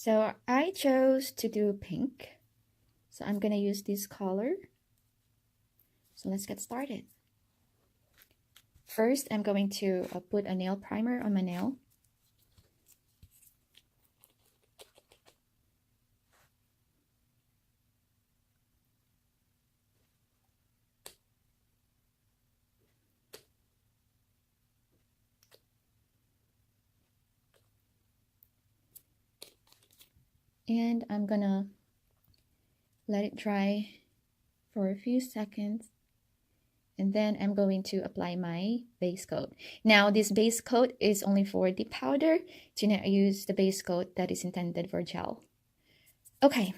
So I chose to do pink. So I'm gonna use this color. So let's get started. First, I'm going to put a nail primer on my nail. And I'm gonna let it dry for a few seconds. And then I'm going to apply my base coat. Now, this base coat is only for the powder. Do not use the base coat that is intended for gel. Okay.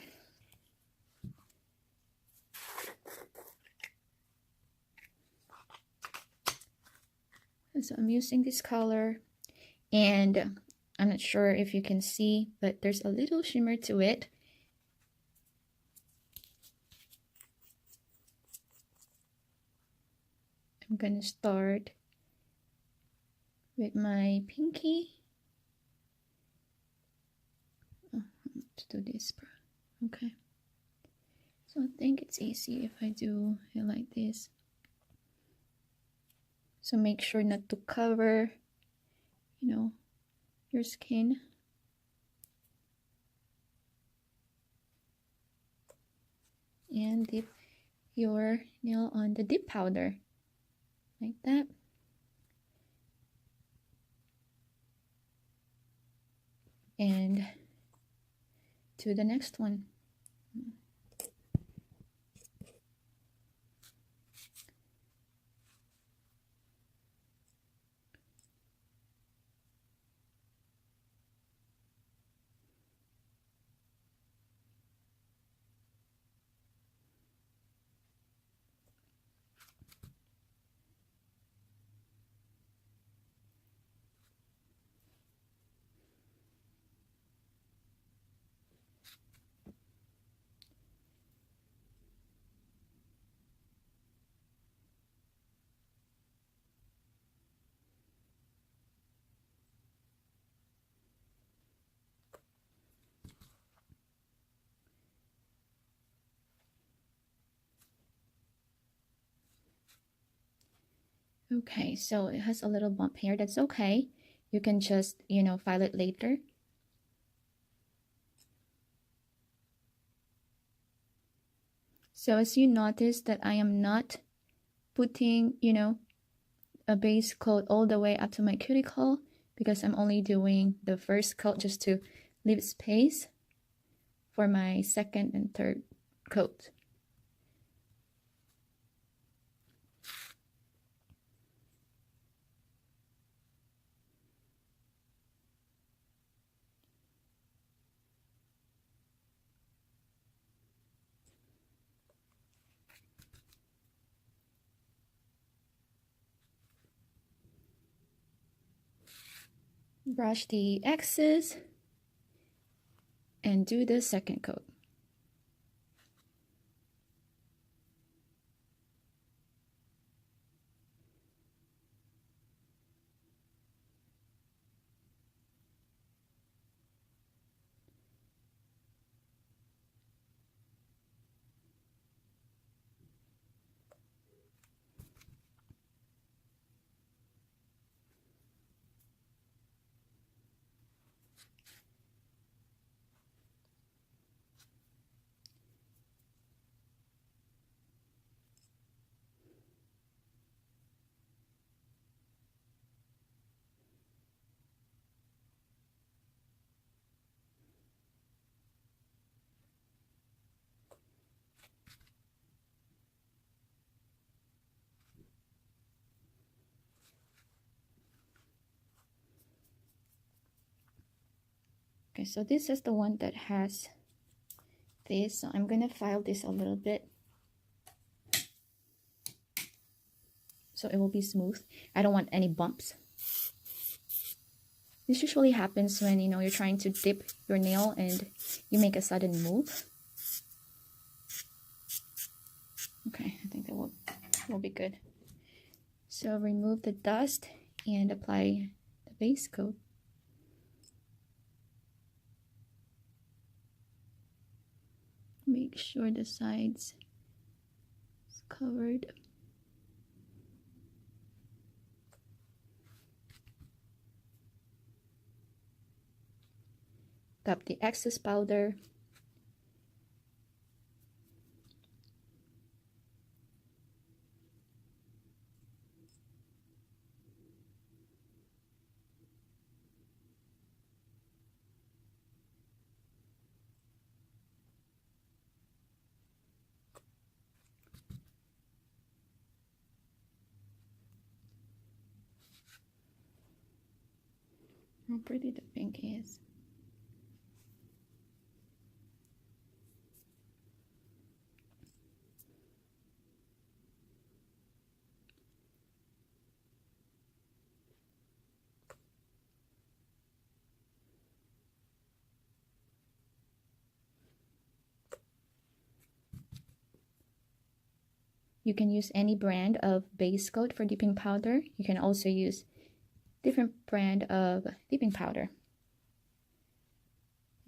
So I'm using this color, and I'm not sure if you can see, but there's a little shimmer to it. I'm gonna start with my pinky. To do this, okay. So I think it's easy if I do it like this. So make sure not to cover, your skin. And dip your nail on the dip powder, like that. And to the next one. Okay, so it has a little bump here. That's okay. You can just, file it later. So as you notice that I am not putting, a base coat all the way up to my cuticle, because I'm only doing the first coat just to leave space for my second and third coat. Brush the excess and do the second coat. Okay, so this is the one that has this. So I'm gonna file this a little bit so it will be smooth. I don't want any bumps. This usually happens when you're trying to dip your nail and you make a sudden move. Okay, I think that will be good. So remove the dust and apply the base coat. make sure the sides is covered. Tap the excess powder. How pretty the pink is. You can use any brand of base coat for dipping powder. You can also use different brand of dipping powder.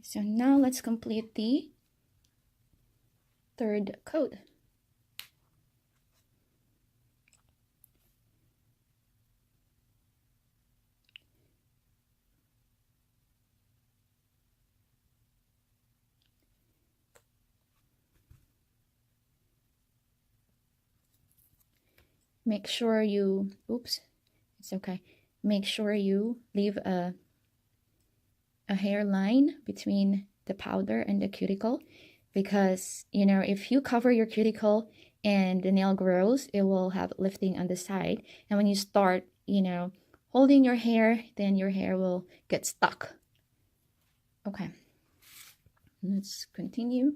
So now let's complete the third coat. Make sure you, oops, it's okay. Make sure you leave a hairline between the powder and the cuticle, because, you know, if you cover your cuticle and the nail grows, it will have lifting on the side. And when you start, you know, holding your hair, then your hair will get stuck. Okay, let's continue.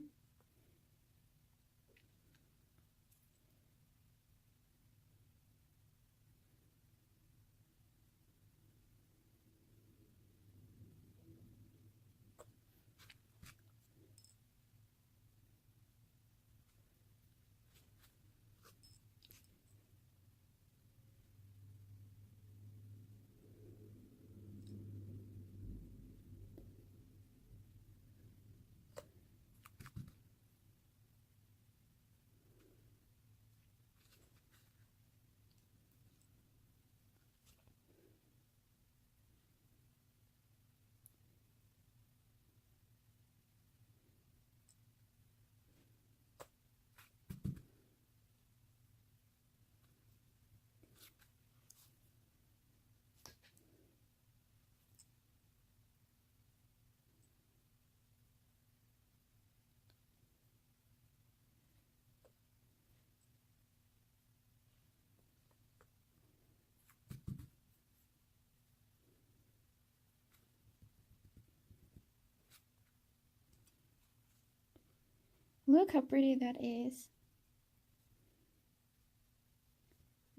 Look how pretty that is.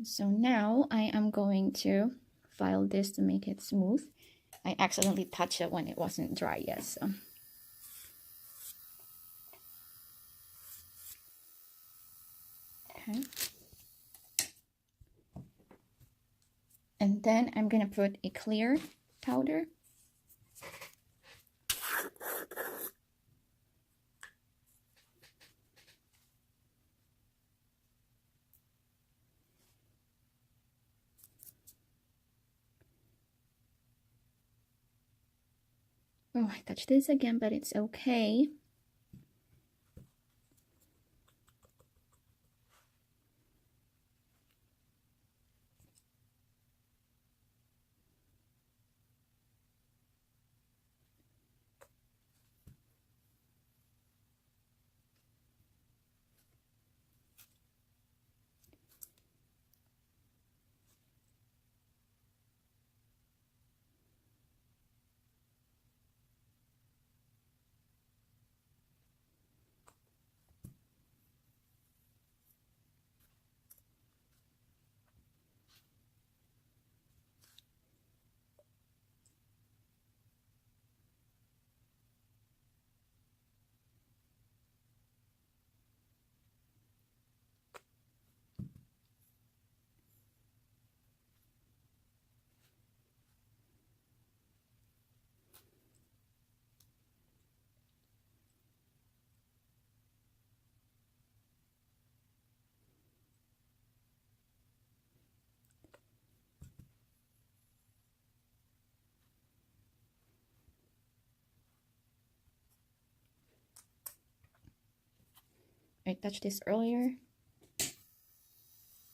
So now I am going to file this to make it smooth. I accidentally touched it when it wasn't dry yet, so. Okay. And then I'm gonna put a clear powder. Oh, I touched this again, but it's okay. I touched this earlier.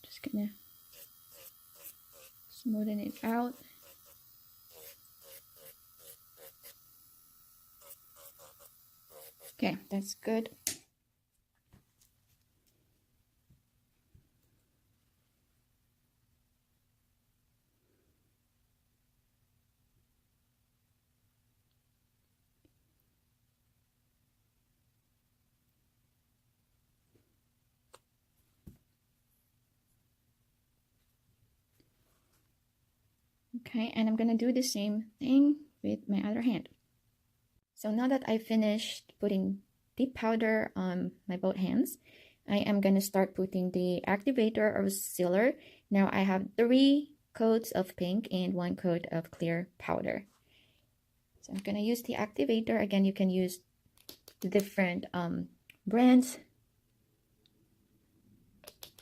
Just gonna smoothen it out. Okay, that's good. Okay, and I'm gonna do the same thing with my other hand. So now that I finished putting deep powder on my both hands, I am gonna start putting the activator or sealer. Now I have 3 coats of pink and 1 coat of clear powder. So I'm gonna use the activator. Again, you can use different brands.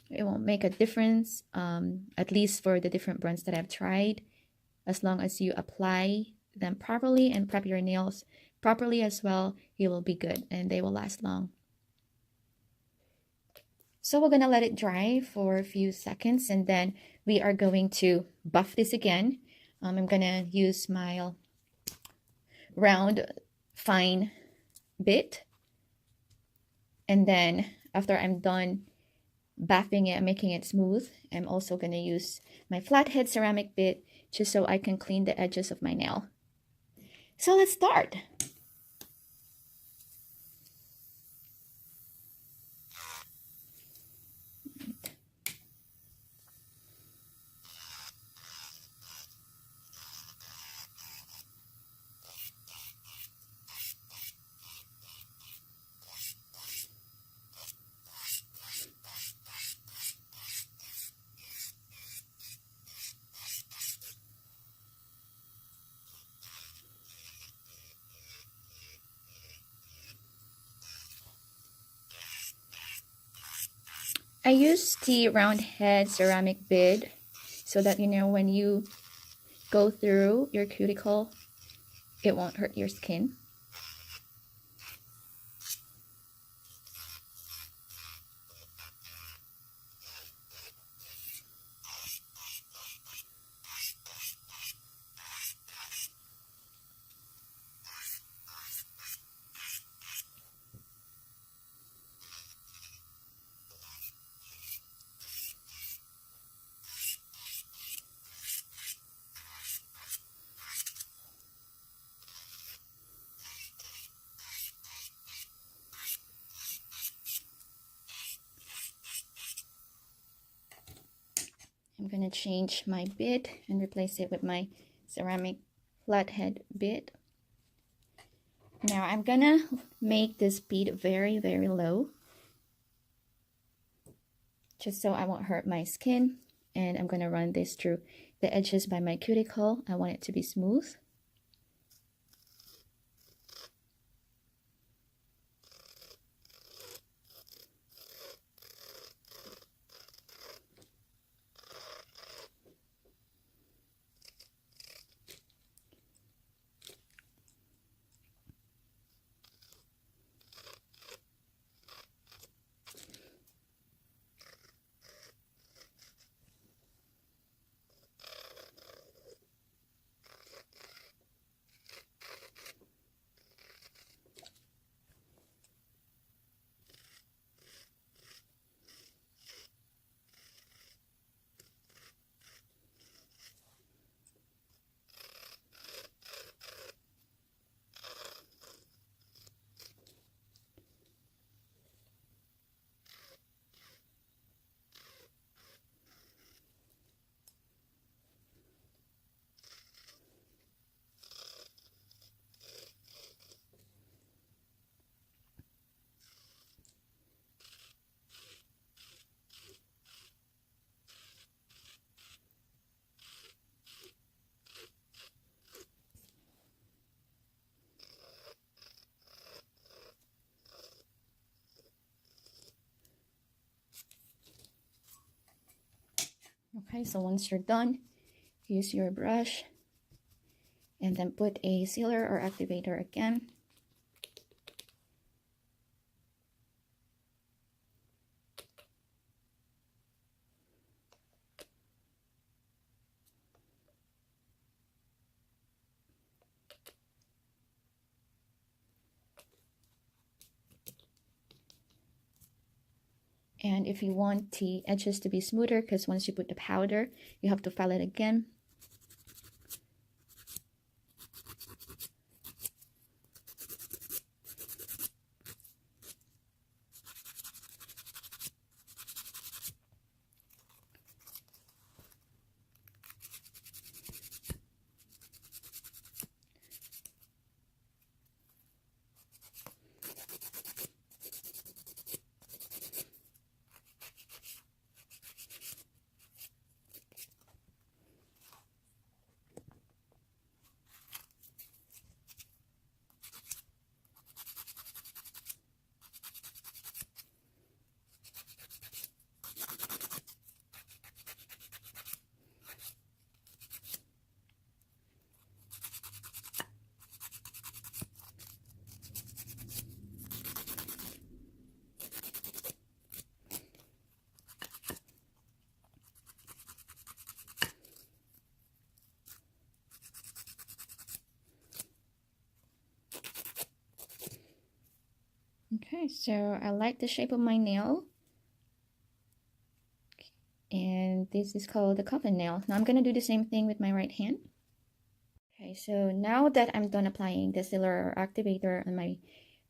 It won't make a difference, at least for the different brands that I've tried. As long as you apply them properly and prep your nails properly as well, it will be good and they will last long. So we're gonna let it dry for a few seconds and then we are going to buff this again. I'm gonna use my round fine bit, and then after I'm done buffing it, making it smooth, I'm also gonna use my flathead ceramic bit just so I can clean the edges of my nail. So let's start. I use the round head ceramic bit so that, you know, when you go through your cuticle, it won't hurt your skin. I'm gonna change my bit and replace it with my ceramic flathead bit. Now I'm gonna make this bead very, very low, just so I won't hurt my skin. And I'm gonna run this through the edges by my cuticle. I want it to be smooth. Okay, so once you're done, use your brush and then put a sealer or activator again. And if you want the edges to be smoother, because once you put the powder, you have to file it again. Okay, so I like the shape of my nail. And this is called the coffin nail. Now I'm going to do the same thing with my right hand. Okay, so now that I'm done applying the sealer or activator on my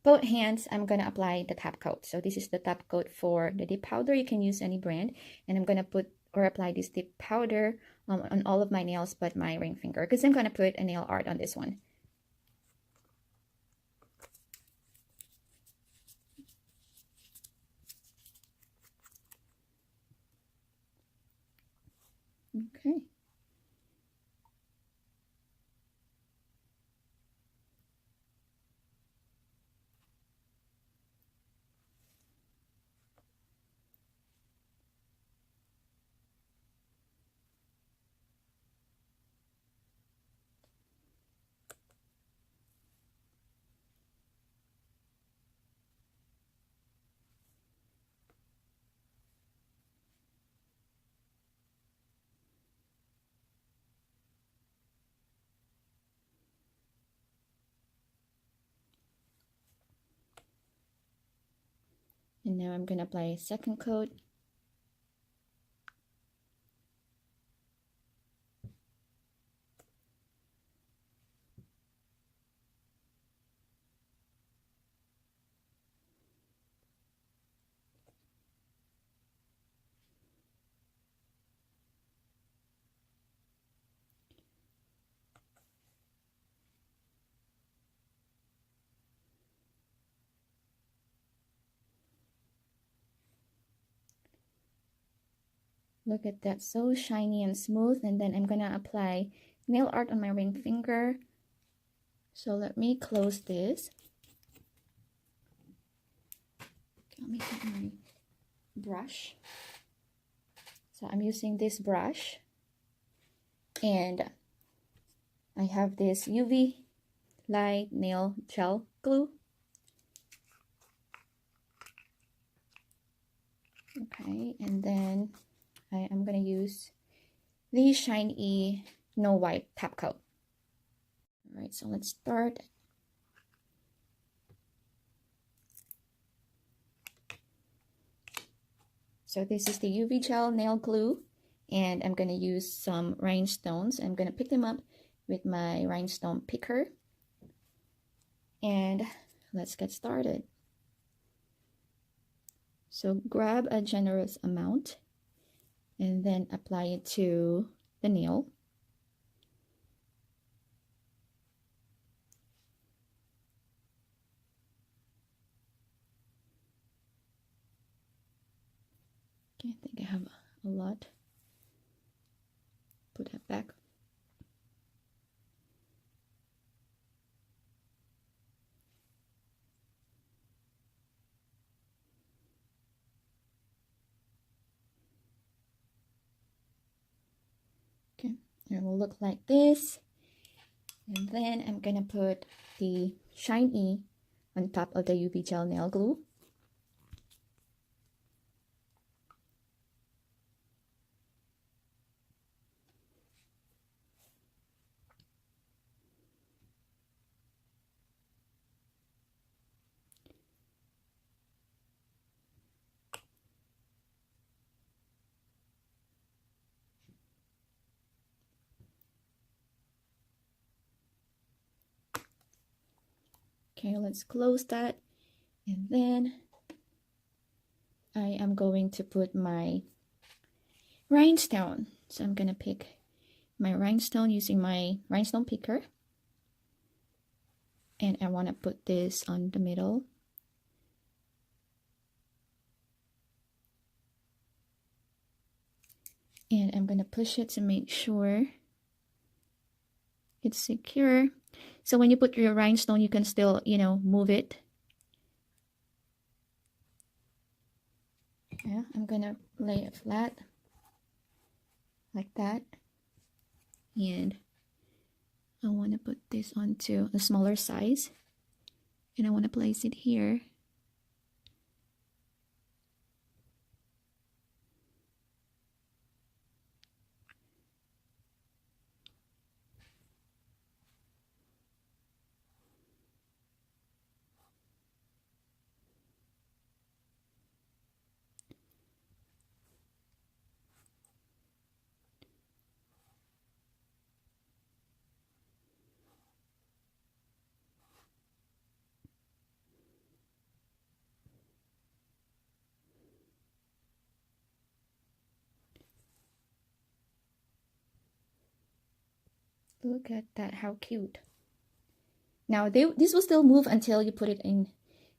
both hands, I'm going to apply the top coat. So this is the top coat for the dip powder. You can use any brand. And I'm going to put or apply this dip powder on all of my nails but my ring finger, because I'm going to put a nail art on this one. Okay. And now I'm going to apply a second coat. Look at that, so shiny and smooth. And then I'm gonna apply nail art on my ring finger. So let me close this. Let me get my brush. So I'm using this brush, and I have this UV light nail gel glue. Okay, and then I'm gonna use the shiny no white top coat. All right, so let's start. So this is the UV gel nail glue, and I'm gonna use some rhinestones. I'm gonna pick them up with my rhinestone picker, and let's get started. So grab a generous amount and then apply it to the nail. Okay, I think I have a lot. Put that back. Okay, it will look like this. And then I'm gonna put the shiny on top of the UV gel nail glue. Okay, let's close that. And then I am going to put my rhinestone. So I'm gonna pick my rhinestone using my rhinestone picker. And I want to put this on the middle. And I'm going to push it to make sure it's secure. So when you put your rhinestone, you can still, you know, move it. Yeah, I'm going to lay it flat like that. And I want to put this onto a smaller size. And I want to place it here. Look at that, how cute. Now, this will still move until you put it in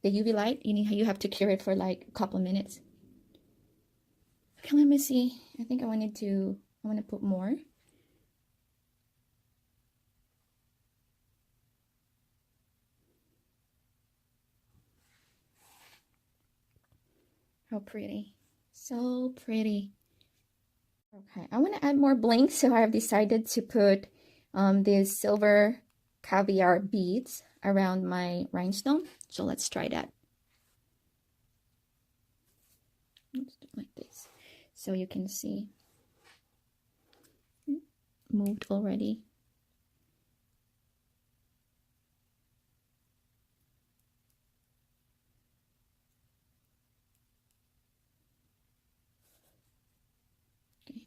the UV light. You have to cure it for like a couple minutes. Okay, let me see. I think I want to put more. How pretty. So pretty. Okay, I want to add more bling, so I have decided to put these silver caviar beads around my rhinestone. So let's try that. Let's do it like this, so you can see. Moved already. Okay.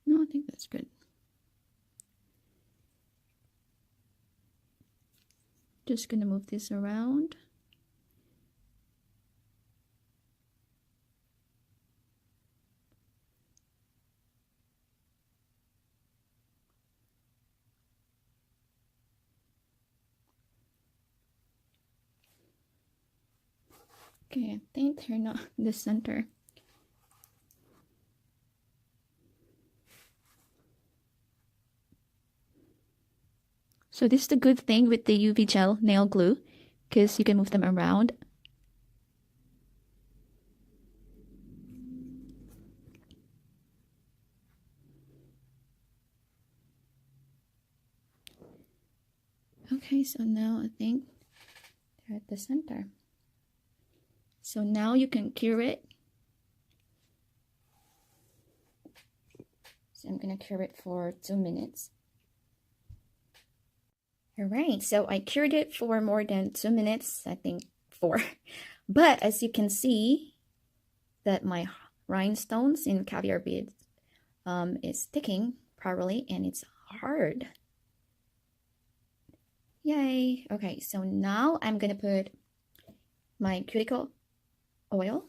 No, I think that's good. Just gonna move this around. Okay, I think they're not in the center. So this is the good thing with the UV gel nail glue, because you can move them around. Okay, so now I think they're at the center. So now you can cure it. So I'm gonna cure it for 2 minutes. All right, so I cured it for more than 2 minutes, I think 4. But as you can see, that my rhinestones in caviar beads is sticking properly, and it's hard. Yay. Okay, so now I'm gonna put my cuticle oil.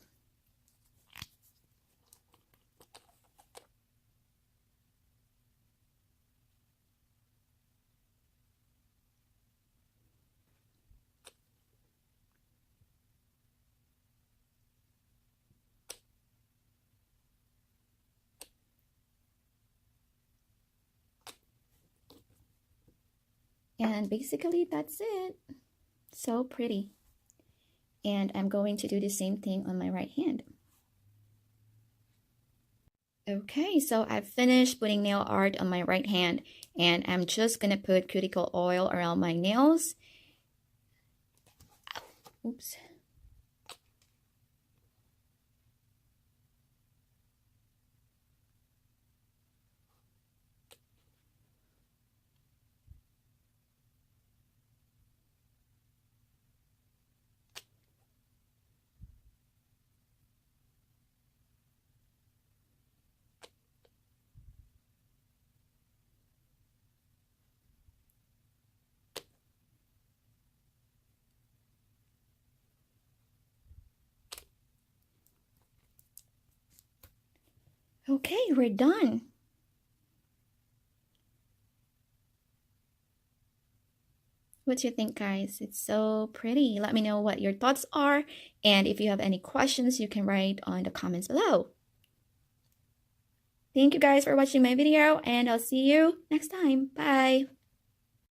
And basically that's it. So pretty. And I'm going to do the same thing on my right hand. Okay, so I've finished putting nail art on my right hand, and I'm just gonna put cuticle oil around my nails. Oops. Okay, we're done. What do you think, guys? It's so pretty. Let me know what your thoughts are. And if you have any questions, you can write on the comments below. Thank you guys for watching my video, and I'll see you next time. Bye.